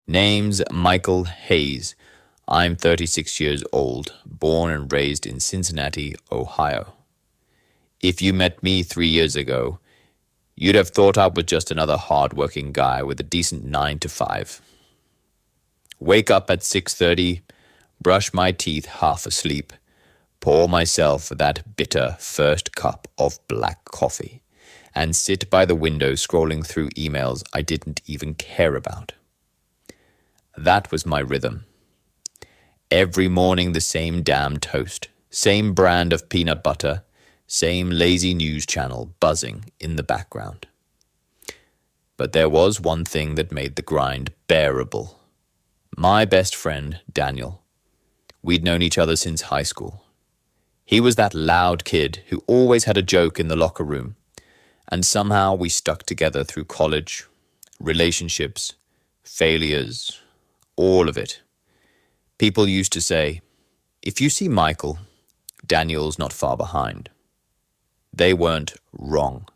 Name's Michael Hayes. I'm 36 years old, born and raised in Cincinnati, Ohio. If you met me 3 years ago, you'd have thought I was just another hard-working guy with a decent 9 to 5. Wake up at 6:30, brush my teeth half asleep, pour myself that bitter first cup of black coffee, and sit by the window scrolling through emails I didn't even care about. That was my rhythm. Every morning the same damn toast, same brand of peanut butter, same lazy news channel buzzing in the background. But there was one thing that made the grind bearable. My best friend, Daniel. We'd known each other since high school. He was that loud kid who always had a joke in the locker room, and somehow we stuck together through college, relationships, failures, all of it. People used to say, if you see Michael, Daniel's not far behind. They weren't wrong.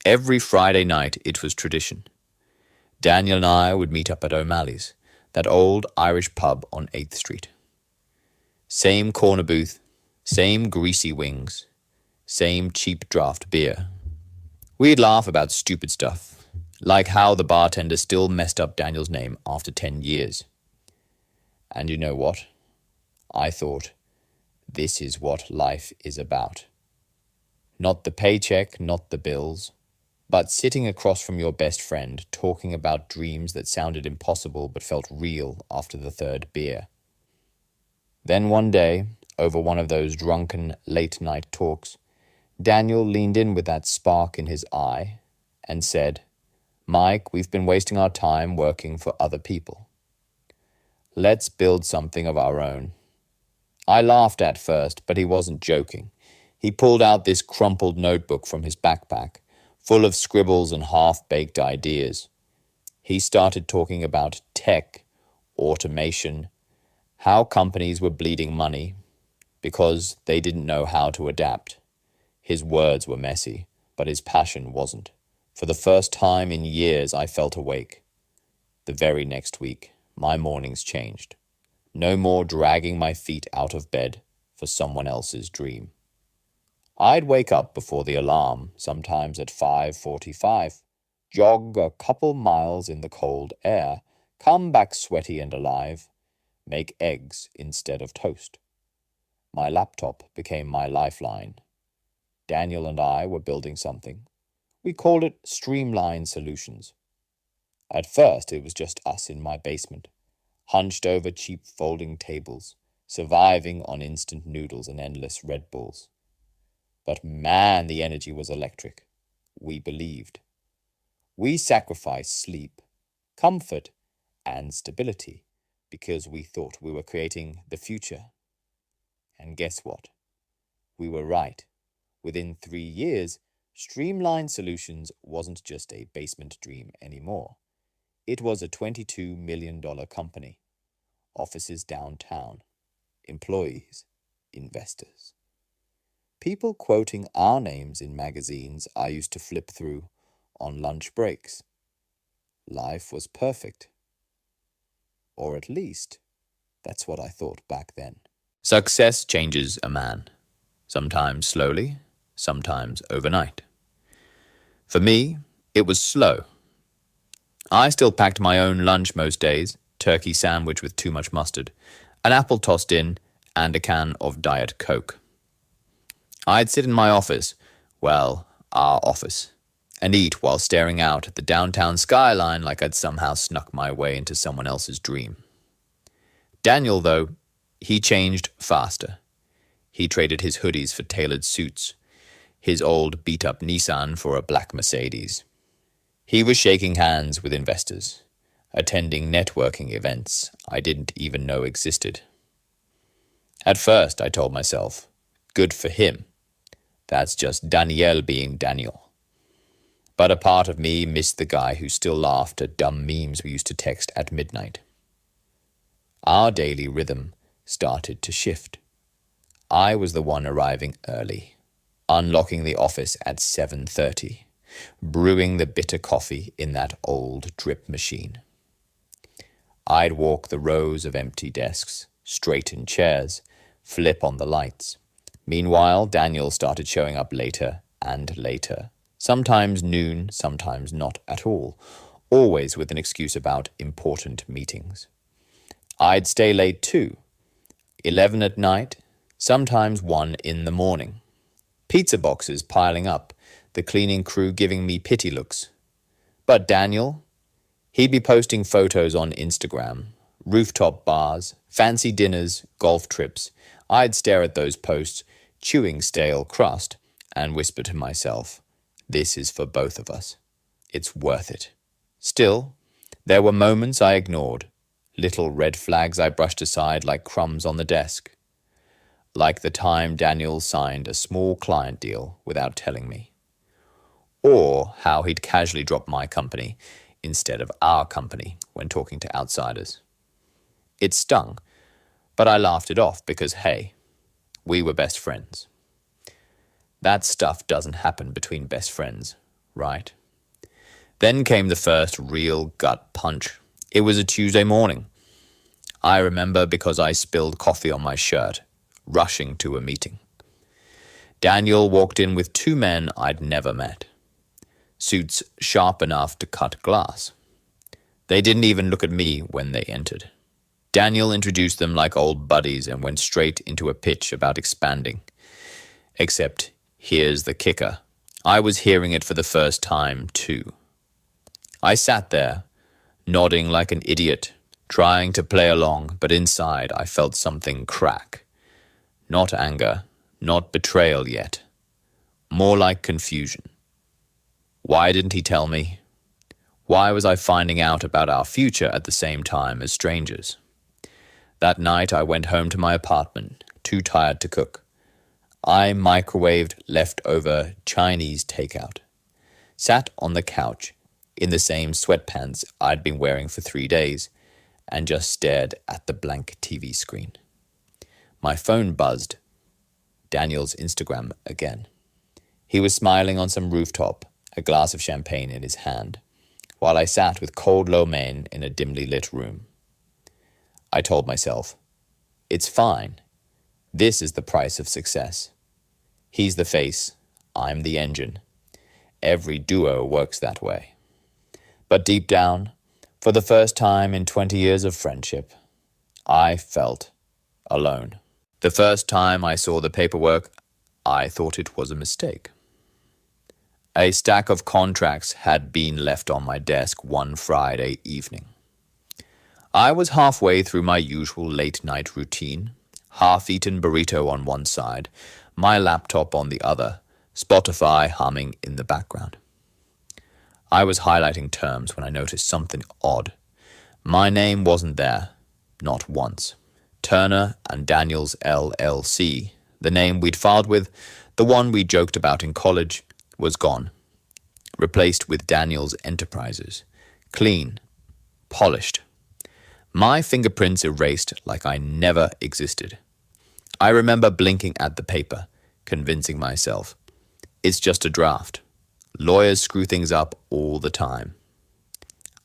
Every Friday night it was tradition. Daniel and I would meet up at O'Malley's, that old Irish pub on 8th Street. Same corner booth, same greasy wings, same cheap draft beer. We'd laugh about stupid stuff, like how the bartender still messed up Daniel's name after 10 years. And you know what? I thought, this is what life is about. Not the paycheck, not the bills, but sitting across from your best friend talking about dreams that sounded impossible but felt real after the third beer. Then one day, over one of those drunken late-night talks, Daniel leaned in with that spark in his eye and said, Mike, we've been wasting our time working for other people. Let's build something of our own. I laughed at first, but he wasn't joking. He pulled out this crumpled notebook from his backpack, full of scribbles and half-baked ideas. He started talking about tech, automation, how companies were bleeding money because they didn't know how to adapt. His words were messy, but his passion wasn't. For the first time in years, I felt awake. The very next week, my mornings changed. No more dragging my feet out of bed for someone else's dream. I'd wake up before the alarm, sometimes at 5:45, jog a couple miles in the cold air, come back sweaty and alive, make eggs instead of toast. My laptop became my lifeline. Daniel and I were building something. We called it Streamline Solutions. At first, it was just us in my basement, hunched over cheap folding tables, surviving on instant noodles and endless Red Bulls. But man, the energy was electric. We believed. We sacrificed sleep, comfort, and stability because we thought we were creating the future. And guess what? We were right. Within 3 years, Streamline Solutions wasn't just a basement dream anymore. It was a $22 million company. Offices downtown. Employees. Investors. People quoting our names in magazines I used to flip through on lunch breaks. Life was perfect. Or at least, that's what I thought back then. Success changes a man. Sometimes slowly, sometimes overnight. For me, it was slow. I still packed my own lunch most days, turkey sandwich with too much mustard, an apple tossed in, and a can of Diet Coke. I'd sit in my office, well, our office, and eat while staring out at the downtown skyline like I'd somehow snuck my way into someone else's dream. Daniel, though, he changed faster. He traded his hoodies for tailored suits, his old beat-up Nissan for a black Mercedes. He was shaking hands with investors, attending networking events I didn't even know existed. At first, I told myself, good for him. That's just Daniel being Daniel. But a part of me missed the guy who still laughed at dumb memes we used to text at midnight. Our daily rhythm started to shift. I was the one arriving early, unlocking the office at 7:30, brewing the bitter coffee in that old drip machine. I'd walk the rows of empty desks, straighten chairs, flip on the lights. Meanwhile, Daniel started showing up later and later. Sometimes noon, sometimes not at all, always with an excuse about important meetings. I'd stay late too, 11 at night, sometimes 1 in the morning. Pizza boxes piling up, the cleaning crew giving me pity looks. But Daniel, he'd be posting photos on Instagram, rooftop bars, fancy dinners, golf trips. I'd stare at those posts, chewing stale crust, and whisper to myself, this is for both of us. It's worth it. Still, there were moments I ignored, little red flags I brushed aside like crumbs on the desk. Like the time Daniel signed a small client deal without telling me. Or how he'd casually drop my company instead of our company when talking to outsiders. It stung, but I laughed it off because, hey, we were best friends. That stuff doesn't happen between best friends, right? Then came the first real gut punch. It was a Tuesday morning. I remember because I spilled coffee on my shirt, rushing to a meeting. Daniel walked in with 2 men I'd never met. Suits sharp enough to cut glass. They didn't even look at me when they entered. Daniel introduced them like old buddies and went straight into a pitch about expanding. Except, here's the kicker. I was hearing it for the first time, too. I sat there, nodding like an idiot, trying to play along, but inside I felt something crack. Not anger, not betrayal yet. More like confusion. Why didn't he tell me? Why was I finding out about our future at the same time as strangers? That night I went home to my apartment, too tired to cook. I microwaved leftover Chinese takeout. Sat on the couch, in the same sweatpants I'd been wearing for 3 days, and just stared at the blank TV screen. My phone buzzed. Daniel's Instagram again. He was smiling on some rooftop, a glass of champagne in his hand, while I sat with cold lo mein in a dimly lit room. I told myself, it's fine. This is the price of success. He's the face, I'm the engine. Every duo works that way. But deep down, for the first time in 20 years of friendship, I felt alone. The first time I saw the paperwork, I thought it was a mistake. A stack of contracts had been left on my desk one Friday evening. I was halfway through my usual late-night routine, half-eaten burrito on one side, my laptop on the other, Spotify humming in the background. I was highlighting terms when I noticed something odd. My name wasn't there, not once. Turner and Daniels LLC, the name we'd filed with, the one we joked about in college, was gone. Replaced with Daniels Enterprises. Clean. Polished. My fingerprints erased like I never existed. I remember blinking at the paper, convincing myself, it's just a draft. Lawyers screw things up all the time.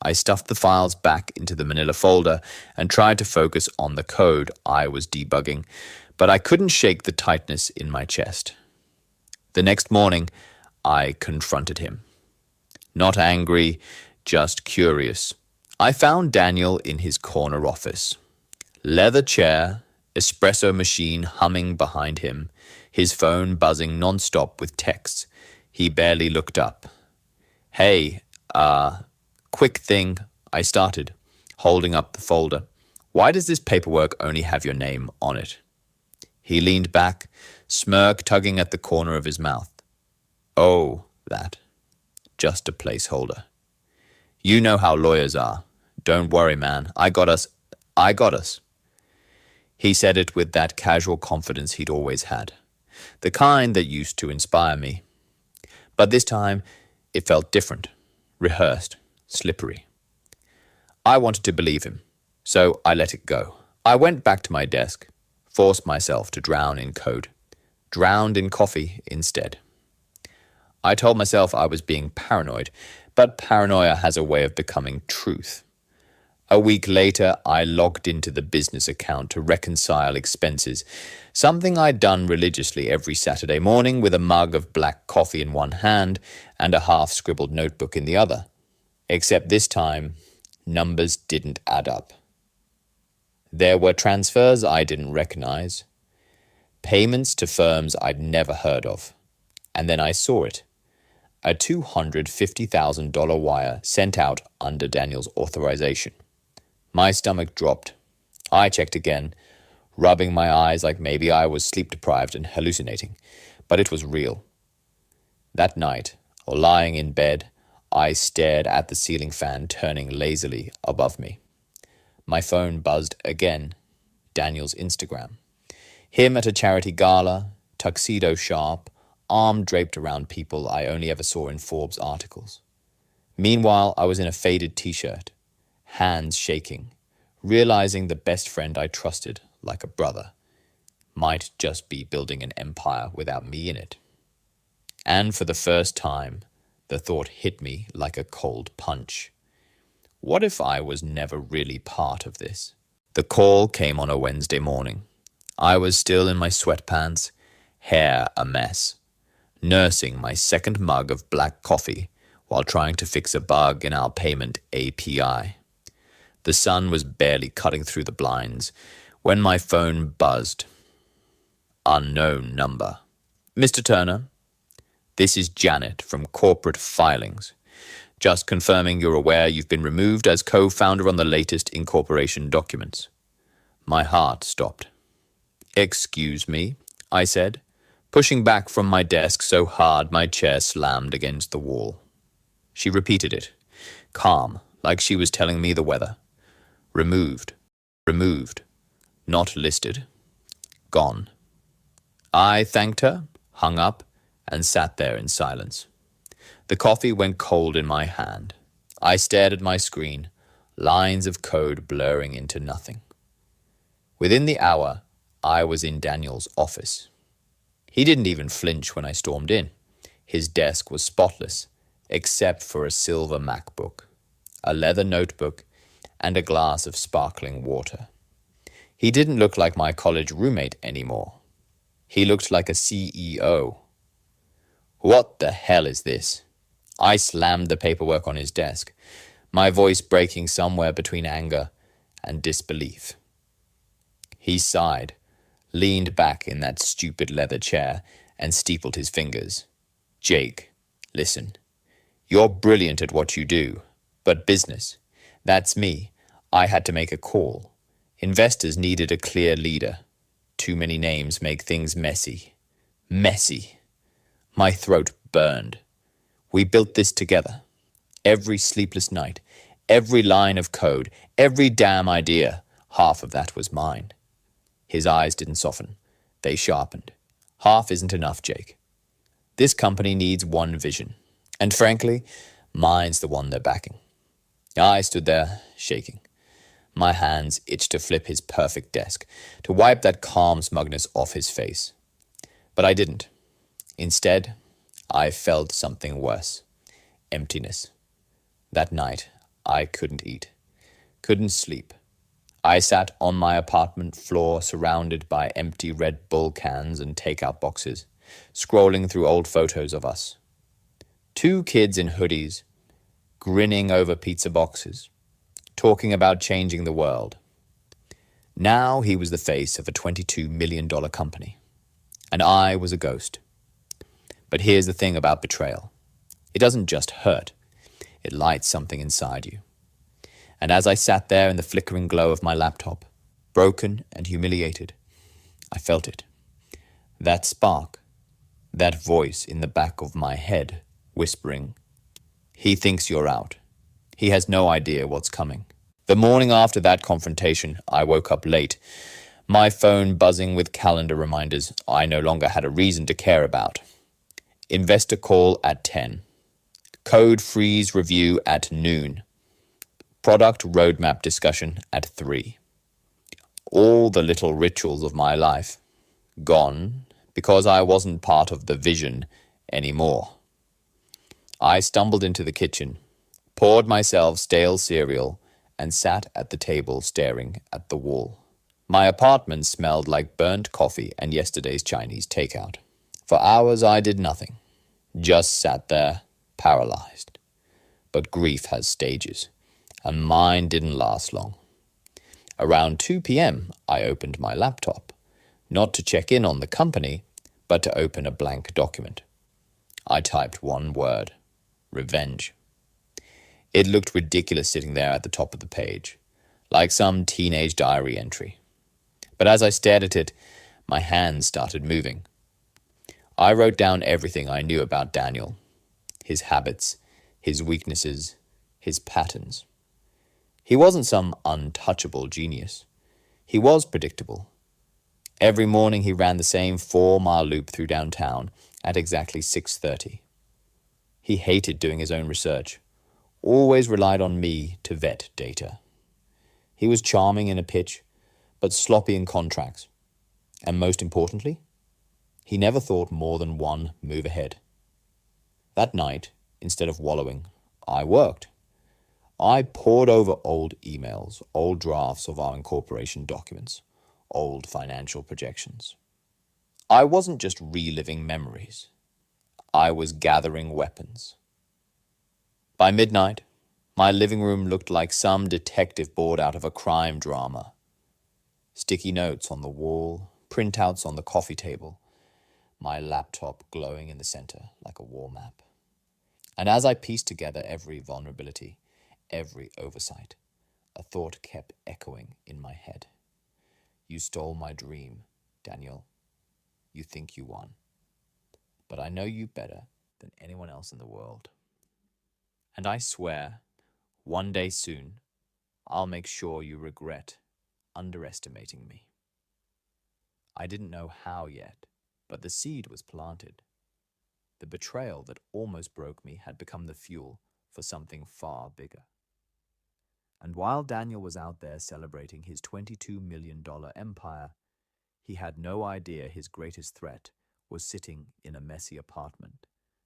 I stuffed the files back into the manila folder and tried to focus on the code I was debugging, but I couldn't shake the tightness in my chest. The next morning, I confronted him. Not angry, just curious. I found Daniel in his corner office. Leather chair, espresso machine humming behind him, his phone buzzing non-stop with texts. He barely looked up. Hey, quick thing, I started, holding up the folder. Why does this paperwork only have your name on it? He leaned back, smirk tugging at the corner of his mouth. Oh, that. Just a placeholder. You know how lawyers are. Don't worry, man. I got us. He said it with that casual confidence he'd always had. The kind that used to inspire me. But this time, it felt different, rehearsed, slippery. I wanted to believe him, so I let it go. I went back to my desk, forced myself to drown in code, drowned in coffee instead. I told myself I was being paranoid, but paranoia has a way of becoming truth. A week later, I logged into the business account to reconcile expenses, something I'd done religiously every Saturday morning with a mug of black coffee in one hand and a half-scribbled notebook in the other. Except this time, numbers didn't add up. There were transfers I didn't recognize, payments to firms I'd never heard of, and then I saw it. A $250,000 wire sent out under Daniel's authorization. My stomach dropped. I checked again, rubbing my eyes like maybe I was sleep-deprived and hallucinating, but it was real. That night, while lying in bed, I stared at the ceiling fan turning lazily above me. My phone buzzed again. Daniel's Instagram. Him at a charity gala, tuxedo sharp, arm draped around people I only ever saw in Forbes articles. Meanwhile, I was in a faded t-shirt, hands shaking, realizing the best friend I trusted, like a brother, might just be building an empire without me in it. And for the first time, the thought hit me like a cold punch. What if I was never really part of this? The call came on a Wednesday morning. I was still in my sweatpants, hair a mess, nursing my second mug of black coffee while trying to fix a bug in our payment API. The sun was barely cutting through the blinds when my phone buzzed. Unknown number. Mr. Turner, this is Janet from Corporate Filings. Just confirming you're aware you've been removed as co-founder on the latest incorporation documents. My heart stopped. Excuse me, I said, pushing back from my desk so hard my chair slammed against the wall. She repeated it, calm, like she was telling me the weather. Removed, not listed, gone. I thanked her, hung up, and sat there in silence. The coffee went cold in my hand. I stared at my screen, lines of code blurring into nothing. Within the hour, I was in Daniel's office. He didn't even flinch when I stormed in. His desk was spotless, except for a silver MacBook, a leather notebook, and a glass of sparkling water. He didn't look like my college roommate anymore. He looked like a CEO. What the hell is this? I slammed the paperwork on his desk, my voice breaking somewhere between anger and disbelief. He sighed, leaned back in that stupid leather chair, and steepled his fingers. Jake, listen. You're brilliant at what you do, but business, that's me. I had to make a call. Investors needed a clear leader. Too many names make things messy. Messy. My throat burned. We built this together. Every sleepless night, every line of code, every damn idea, half of that was mine. His eyes didn't soften. They sharpened. Half isn't enough, Jake. This company needs one vision. And frankly, mine's the one they're backing. I stood there, shaking. My hands itched to flip his perfect desk, to wipe that calm smugness off his face. But I didn't. Instead, I felt something worse. Emptiness. That night, I couldn't eat. Couldn't sleep. I sat on my apartment floor surrounded by empty Red Bull cans and takeout boxes, scrolling through old photos of us. 2 kids in hoodies, grinning over pizza boxes, talking about changing the world. Now he was the face of a $22 million company, and I was a ghost. But here's the thing about betrayal. It doesn't just hurt, it lights something inside you. And as I sat there in the flickering glow of my laptop, broken and humiliated, I felt it. That spark, that voice in the back of my head, whispering, "He thinks you're out. He has no idea what's coming." The morning after that confrontation, I woke up late, my phone buzzing with calendar reminders I no longer had a reason to care about. Investor call at 10. Code freeze review at noon. Product roadmap discussion at 3. All the little rituals of my life gone because I wasn't part of the vision anymore. I stumbled into the kitchen, poured myself stale cereal, and sat at the table staring at the wall. My apartment smelled like burnt coffee and yesterday's Chinese takeout. For hours I did nothing, just sat there, paralyzed. But grief has stages, and mine didn't last long. Around 2 p.m., I opened my laptop, not to check in on the company, but to open a blank document. I typed one word: revenge. It looked ridiculous sitting there at the top of the page, like some teenage diary entry. But as I stared at it, my hands started moving. I wrote down everything I knew about Daniel: his habits, his weaknesses, his patterns. He wasn't some untouchable genius. He was predictable. Every morning he ran the same 4-mile loop through downtown at exactly 6:30. He hated doing his own research, always relied on me to vet data. He was charming in a pitch, but sloppy in contracts. And most importantly, he never thought more than one move ahead. That night, instead of wallowing, I worked. I pored over old emails, old drafts of our incorporation documents, old financial projections. I wasn't just reliving memories. I was gathering weapons. By midnight, my living room looked like some detective board out of a crime drama. Sticky notes on the wall, printouts on the coffee table, my laptop glowing in the center like a war map. And as I pieced together every vulnerability, every oversight, a thought kept echoing in my head. You stole my dream, Daniel. You think you won. But I know you better than anyone else in the world. And I swear, one day soon, I'll make sure you regret underestimating me. I didn't know how yet, but the seed was planted. The betrayal that almost broke me had become the fuel for something far bigger. And while Daniel was out there celebrating his $22 million empire, he had no idea his greatest threat was sitting in a messy apartment,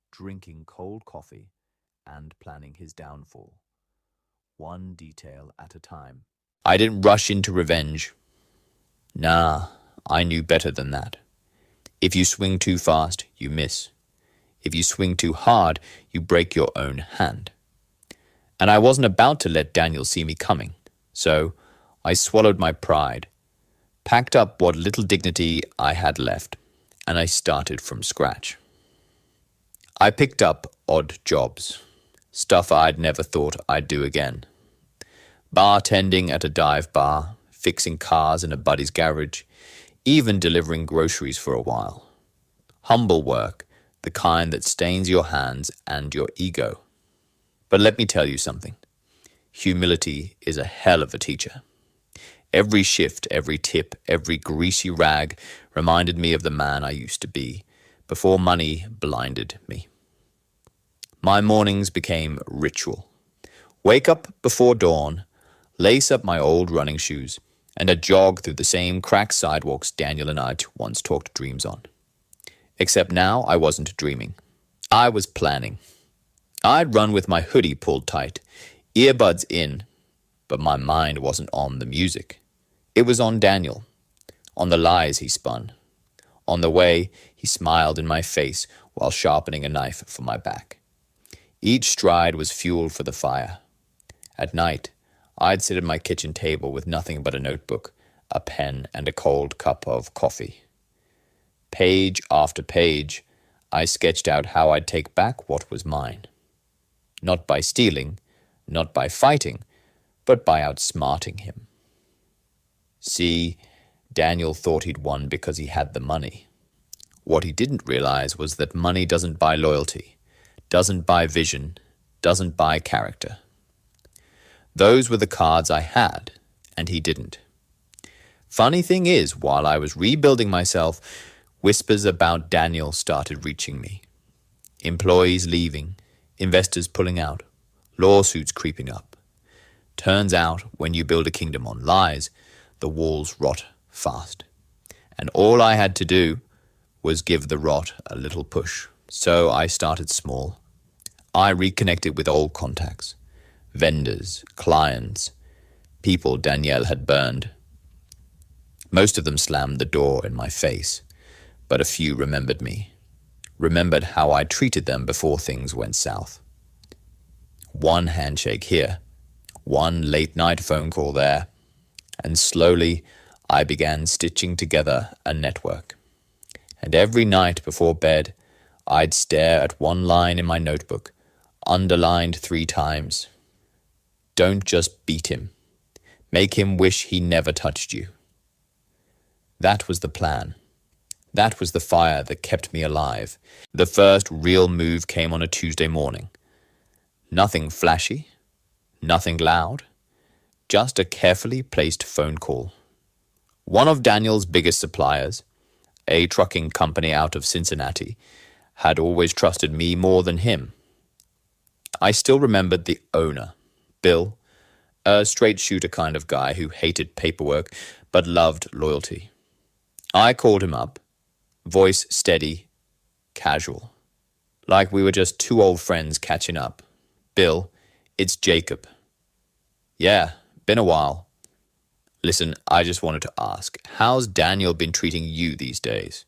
drinking cold coffee and planning his downfall, one detail at a time. I didn't rush into revenge. Nah, I knew better than that. If you swing too fast, you miss. If you swing too hard, you break your own hand. And I wasn't about to let Daniel see me coming, so I swallowed my pride, packed up what little dignity I had left, and I started from scratch. I picked up odd jobs, stuff I'd never thought I'd do again. Bartending at a dive bar, fixing cars in a buddy's garage, even delivering groceries for a while. Humble work, the kind that stains your hands and your ego. But let me tell you something. Humility is a hell of a teacher. Every shift, every tip, every greasy rag reminded me of the man I used to be before money blinded me. My mornings became ritual. Wake up before dawn, lace up my old running shoes, and a jog through the same cracked sidewalks Daniel and I once talked dreams on. Except now I wasn't dreaming. I was planning. I'd run with my hoodie pulled tight, earbuds in, but my mind wasn't on the music. It was on Daniel, on the lies he spun, on the way he smiled in my face while sharpening a knife for my back. Each stride was fuel for the fire. At night, I'd sit at my kitchen table with nothing but a notebook, a pen, and a cold cup of coffee. Page after page, I sketched out how I'd take back what was mine. Not by stealing, not by fighting, but by outsmarting him. See, Daniel thought he'd won because he had the money. What he didn't realize was that money doesn't buy loyalty, doesn't buy vision, doesn't buy character. Those were the cards I had, and he didn't. Funny thing is, while I was rebuilding myself, whispers about Daniel started reaching me. Employees leaving, investors pulling out, lawsuits creeping up. Turns out, when you build a kingdom on lies, the walls rot fast. And all I had to do was give the rot a little push. So I started small. I reconnected with old contacts, vendors, clients, people Danielle had burned. Most of them slammed the door in my face, but a few remembered me, remembered how I treated them before things went south. One handshake here, one late-night phone call there, and slowly I began stitching together a network. And every night before bed, I'd stare at one line in my notebook, underlined 3 times. Don't just beat him. Make him wish he never touched you. That was the plan. That was the fire that kept me alive. The first real move came on a Tuesday morning. Nothing flashy, nothing loud, just a carefully placed phone call. One of Daniel's biggest suppliers, a trucking company out of Cincinnati, had always trusted me more than him. I still remembered the owner, Bill, a straight-shooter kind of guy who hated paperwork but loved loyalty. I called him up, voice steady, casual, like we were just 2 old friends catching up. Bill, it's Jacob. Yeah, been a while. Listen, I just wanted to ask, how's Daniel been treating you these days?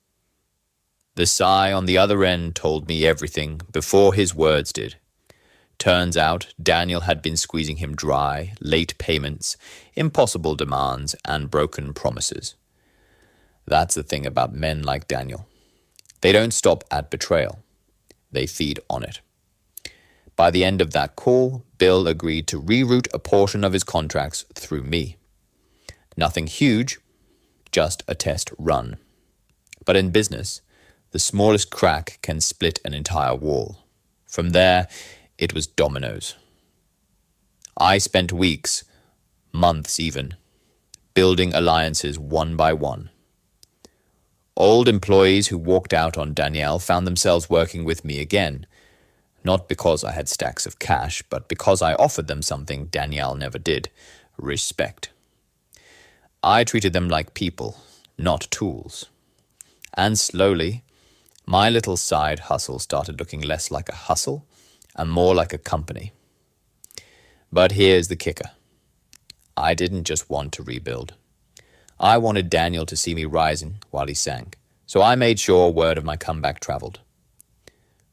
The sigh on the other end told me everything before his words did. Turns out Daniel had been squeezing him dry, late payments, impossible demands, and broken promises. That's the thing about men like Daniel. They don't stop at betrayal. They feed on it. By the end of that call, Bill agreed to reroute a portion of his contracts through me. Nothing huge, just a test run. But in business, the smallest crack can split an entire wall. From there, it was dominoes. I spent weeks, months even, building alliances one by one. Old employees who walked out on Danielle found themselves working with me again, not because I had stacks of cash, but because I offered them something Danielle never did, respect. I treated them like people, not tools. And slowly, my little side hustle started looking less like a hustle and more like a company. But here's the kicker. I didn't just want to rebuild. I wanted Daniel to see me rising while he sank, so I made sure word of my comeback traveled.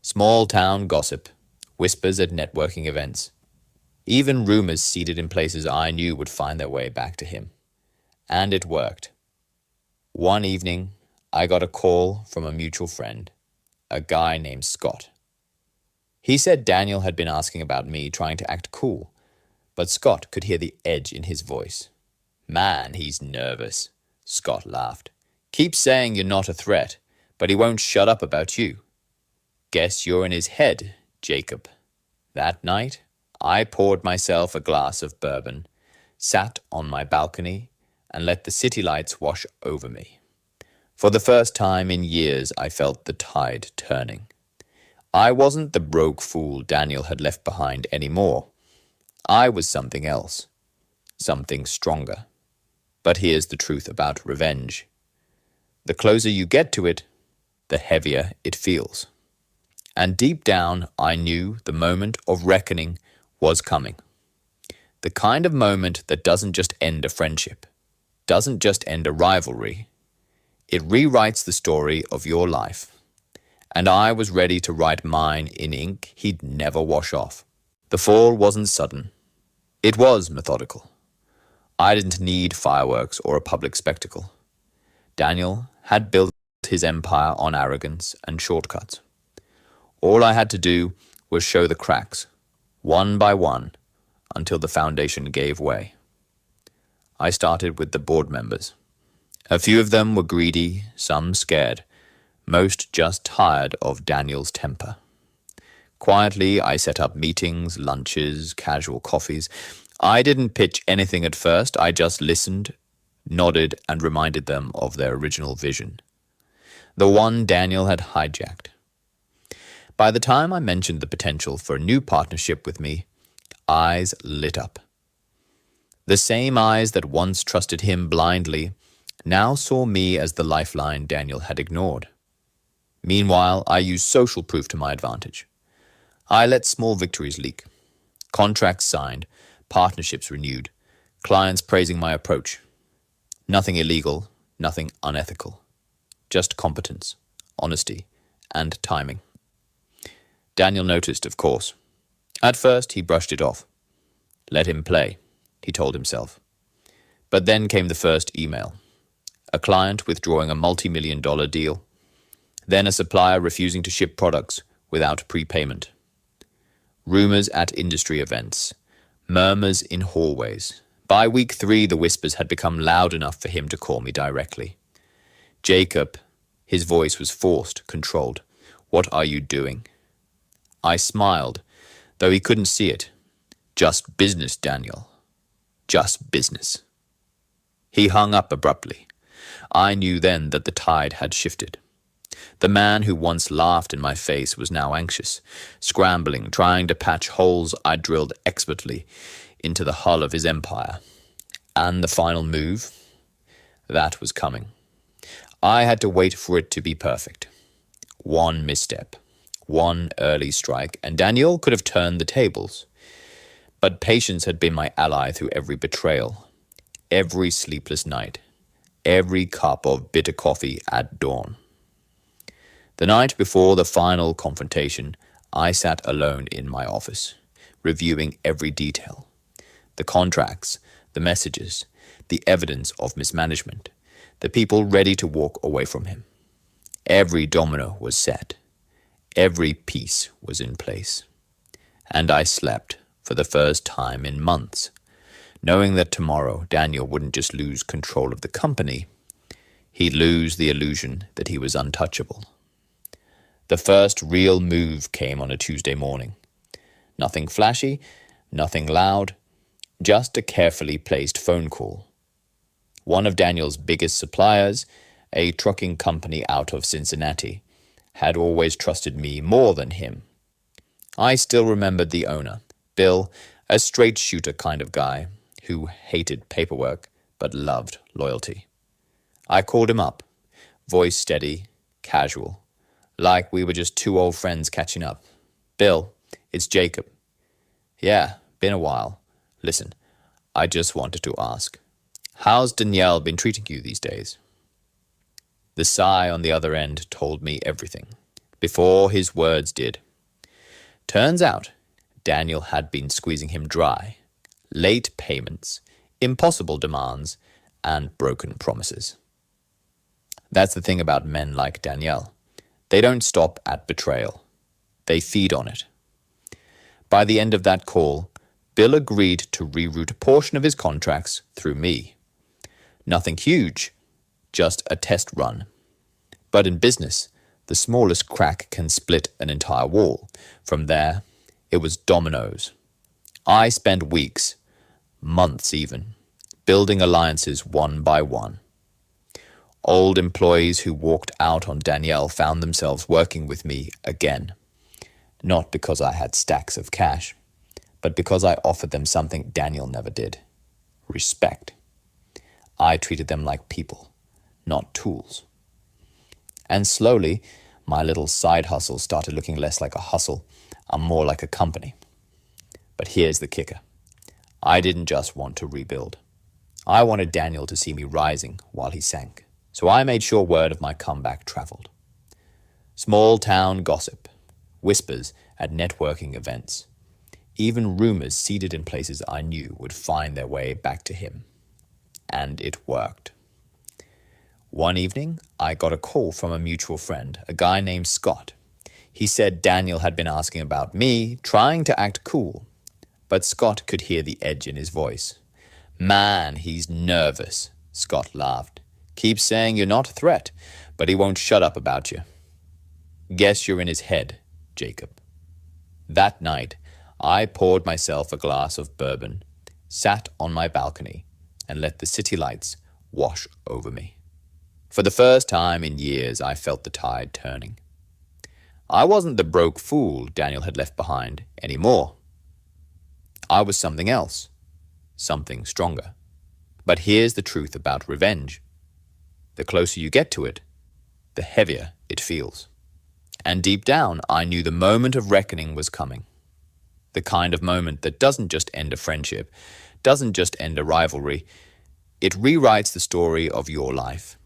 Small town gossip, whispers at networking events, even rumors seeded in places I knew would find their way back to him. And it worked. One evening, I got a call from a mutual friend, a guy named Scott. He said Daniel had been asking about me trying to act cool, but Scott could hear the edge in his voice. Man, he's nervous, Scott laughed. Keeps saying you're not a threat, but he won't shut up about you. Guess you're in his head, Jacob. That night, I poured myself a glass of bourbon, sat on my balcony, and let the city lights wash over me. For the first time in years, I felt the tide turning. I wasn't the broke fool Daniel had left behind anymore. I was something else, something stronger. But here's the truth about revenge. The closer you get to it, the heavier it feels. And deep down, I knew the moment of reckoning was coming. The kind of moment that doesn't just end a friendship, doesn't just end a rivalry. It rewrites the story of your life. And I was ready to write mine in ink he'd never wash off. The fall wasn't sudden. It was methodical. I didn't need fireworks or a public spectacle. Daniel had built his empire on arrogance and shortcuts. All I had to do was show the cracks, one by one, until the foundation gave way. I started with the board members. A few of them were greedy, some scared, most just tired of Daniel's temper. Quietly, I set up meetings, lunches, casual coffees. I didn't pitch anything at first. I just listened, nodded, and reminded them of their original vision. The one Daniel had hijacked. By the time I mentioned the potential for a new partnership with me, eyes lit up. The same eyes that once trusted him blindly now saw me as the lifeline Daniel had ignored. Meanwhile, I used social proof to my advantage. I let small victories leak. Contracts signed, partnerships renewed, Clients praising my approach. Nothing illegal, nothing unethical. Just competence, honesty, and timing. Daniel noticed, of course. At first, he brushed it off. Let him play, he told himself. But then came the first email. A client withdrawing a multi-million-dollar deal. Then a supplier refusing to ship products without prepayment. Rumors at industry events. Murmurs in hallways. By week 3, the whispers had become loud enough for him to call me directly. Jacob, his voice was forced, controlled. What are you doing? I smiled, though he couldn't see it. Just business, Daniel. Just business. He hung up abruptly. I knew then that the tide had shifted. The man who once laughed in my face was now anxious, scrambling, trying to patch holes I drilled expertly into the hull of his empire. And the final move? That was coming. I had to wait for it to be perfect. One misstep, one early strike, and Daniel could have turned the tables. But patience had been my ally through every betrayal, every sleepless night, every cup of bitter coffee at dawn. The night before the final confrontation, I sat alone in my office, reviewing every detail. The contracts, the messages, the evidence of mismanagement, the people ready to walk away from him. Every domino was set. Every piece was in place. And I slept for the first time in months, knowing that tomorrow Daniel wouldn't just lose control of the company, he'd lose the illusion that he was untouchable. The first real move came on a Tuesday morning. Nothing flashy, nothing loud, just a carefully placed phone call. One of Daniel's biggest suppliers, a trucking company out of Cincinnati, had always trusted me more than him. I still remembered the owner, Bill, a straight-shooter kind of guy who hated paperwork but loved loyalty. I called him up, voice steady, casual, like we were just two old friends catching up. Bill, it's Jacob. Yeah, been a while. Listen, I just wanted to ask, how's Danielle been treating you these days? The sigh on the other end told me everything, before his words did. Turns out, Daniel had been squeezing him dry. Late payments, impossible demands, and broken promises. That's the thing about men like Danielle. They don't stop at betrayal. They feed on it. By the end of that call, Bill agreed to reroute a portion of his contracts through me. Nothing huge, just a test run. But in business, the smallest crack can split an entire wall. From there, it was dominoes. I spent weeks, months even, building alliances one by one. Old employees who walked out on Danielle found themselves working with me again. Not because I had stacks of cash, but because I offered them something Daniel never did. Respect. I treated them like people, not tools. And slowly, my little side hustle started looking less like a hustle and more like a company. But here's the kicker. I didn't just want to rebuild. I wanted Daniel to see me rising while he sank. So I made sure word of my comeback traveled. Small town gossip, whispers at networking events, even rumors seeded in places I knew would find their way back to him. And it worked. One evening, I got a call from a mutual friend, a guy named Scott. He said Daniel had been asking about me, trying to act cool. But Scott could hear the edge in his voice. Man, he's nervous, Scott laughed. Keeps saying you're not a threat, but he won't shut up about you. Guess you're in his head, Jacob. That night, I poured myself a glass of bourbon, sat on my balcony, and let the city lights wash over me. For the first time in years, I felt the tide turning. I wasn't the broke fool Daniel had left behind anymore. I was something else, something stronger. But here's the truth about revenge. The closer you get to it, the heavier it feels. And deep down, I knew the moment of reckoning was coming. The kind of moment that doesn't just end a friendship, doesn't just end a rivalry, it rewrites the story of your life.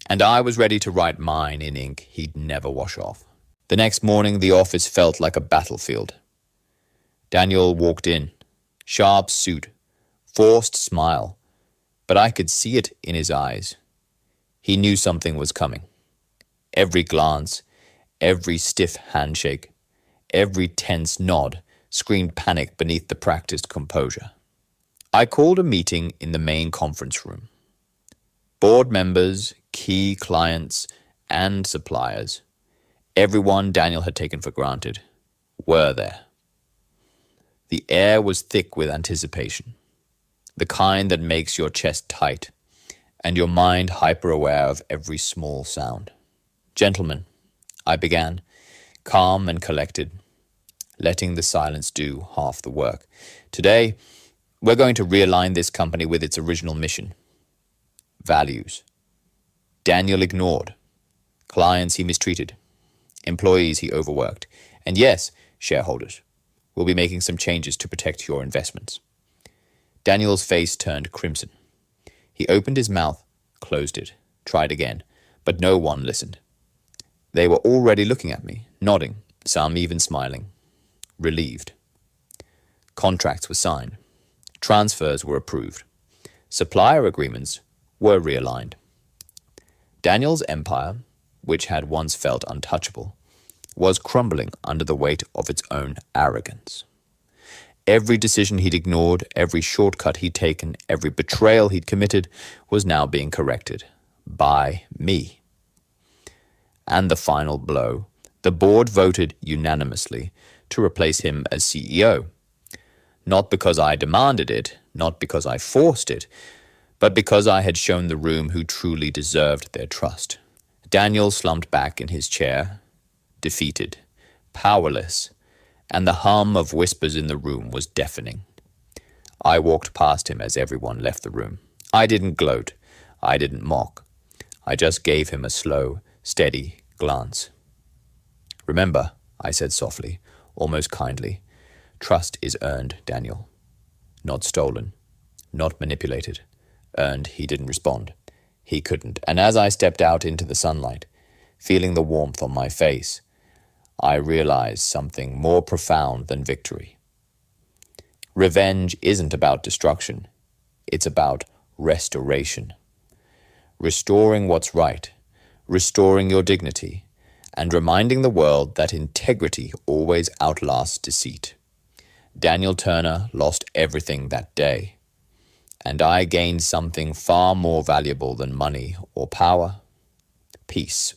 And I was ready to write mine in ink he'd never wash off. The next morning, the office felt like a battlefield. Daniel walked in, sharp suit, forced smile, but I could see it in his eyes. He knew something was coming. Every glance, every stiff handshake, every tense nod screamed panic beneath the practiced composure. I called a meeting in the main conference room. Board members, key clients, and suppliers, everyone Daniel had taken for granted, were there. The air was thick with anticipation, the kind that makes your chest tight and your mind hyper-aware of every small sound. Gentlemen, I began, calm and collected, letting the silence do half the work. Today, we're going to realign this company with its original mission. Values. Daniel ignored. Clients he mistreated. Employees he overworked. And yes, shareholders. We'll be making some changes to protect your investments. Daniel's face turned crimson. He opened his mouth, closed it, tried again, but no one listened. They were already looking at me, nodding, some even smiling, relieved. Contracts were signed. Transfers were approved. Supplier agreements were realigned. Daniel's empire, which had once felt untouchable, was crumbling under the weight of its own arrogance. Every decision he'd ignored, every shortcut he'd taken, every betrayal he'd committed was now being corrected by me. And the final blow, the board voted unanimously to replace him as CEO. Not because I demanded it, not because I forced it, but because I had shown the room who truly deserved their trust. Daniel slumped back in his chair, defeated, powerless, and the hum of whispers in the room was deafening. I walked past him as everyone left the room. I didn't gloat. I didn't mock. I just gave him a slow, steady glance. Remember, I said softly, almost kindly, trust is earned, Daniel. Not stolen, not manipulated. Earned, he didn't respond. He couldn't. And as I stepped out into the sunlight, feeling the warmth on my face, I realized something more profound than victory. Revenge isn't about destruction. It's about restoration. Restoring what's right, restoring your dignity, and reminding the world that integrity always outlasts deceit. Daniel Turner lost everything that day, and I gained something far more valuable than money or power: peace.